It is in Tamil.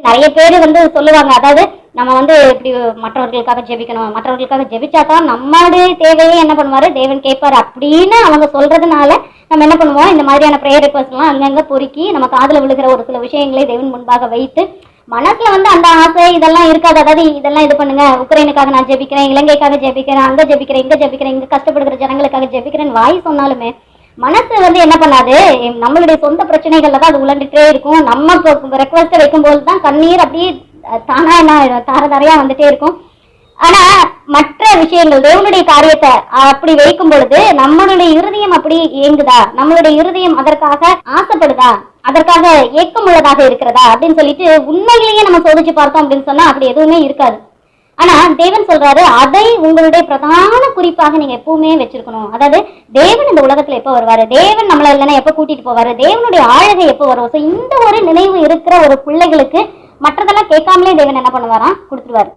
நிறைய பேர் சொல்லுவாங்க, அதாவது நம்ம இப்படி மற்றவர்களுக்காக ஜெபிக்கணும், மற்றவர்களுக்காக ஜெபிச்சா தான் நம்மளுடைய தேவையை என்ன பண்ணுவாரு தேவன் கேட்பாரு அப்படின்னு அவங்க சொல்றதுனால நம்ம என்ன பண்ணுவோம், இந்த மாதிரியான ப்ரேயர் ரிக்வஸ்ட் எல்லாம் அங்கங்க பொறுக்கி நம்ம காதுல விழுகிற ஒரு சில விஷயங்களை தேவன் முன்பாக வைத்து மனசுல அந்த ஆசை இதெல்லாம் இருக்காது. அதாவது இதெல்லாம் இது பண்ணுங்க, உக்ரைனுக்காக நான் ஜெபிக்கிறேன், இலங்கைக்காக ஜெபிக்கிறேன், அங்க ஜெபிக்கிறேன், இங்க ஜெபிக்கிறேன், இங்க கஷ்டப்படுகிற ஜனங்களுக்காக ஜெபிக்கிறேன்னு வாய் சொன்னாலுமே மனசு என்ன பண்ணாது, நம்மளுடைய சொந்த பிரச்சனைகள்ல தான் அது உழந்துட்டே இருக்கும். நம்ம ரெக்வஸ்ட் வைக்கும்போது தான் கண்ணீர் அப்படியே தானா என்ன தார தாரையா வந்துட்டே இருக்கும். ஆனா மற்ற விஷயங்கள் தேவனுடைய காரியத்தை அப்படி வைக்கும் பொழுது நம்மளுடைய இருதயம் அப்படி இயங்குதா, நம்மளுடைய இருதயம் அதற்காக ஆசைப்படுதா, அதற்காக ஏக்கம் உள்ளதாக இருக்கிறதா அப்படின்னு சொல்லிட்டு உண்மையிலேயே நம்ம சோதிச்சு பார்த்தோம் அப்படின்னு சொன்னா அப்படி எதுவுமே இருக்காது. ஆனா தேவன் சொல்றாரு, அதை உங்களுடைய பிரதான குறிப்பாக நீங்க எப்பவுமே வச்சிருக்கணும். அதாவது தேவன் இந்த உலகத்துல எப்ப வருவாரு, தேவன் நம்மள இல்லைன்னா எப்ப கூட்டிட்டு போவாரு, தேவனுடைய ஆழகை எப்ப வரும். சோ இந்த ஒரு நினைவு இருக்கிற ஒரு பிள்ளைகளுக்கு மற்றதெல்லாம் கேட்காமலே தேவன் என்ன பண்ணுவாராம், கொடுத்துருவாரு.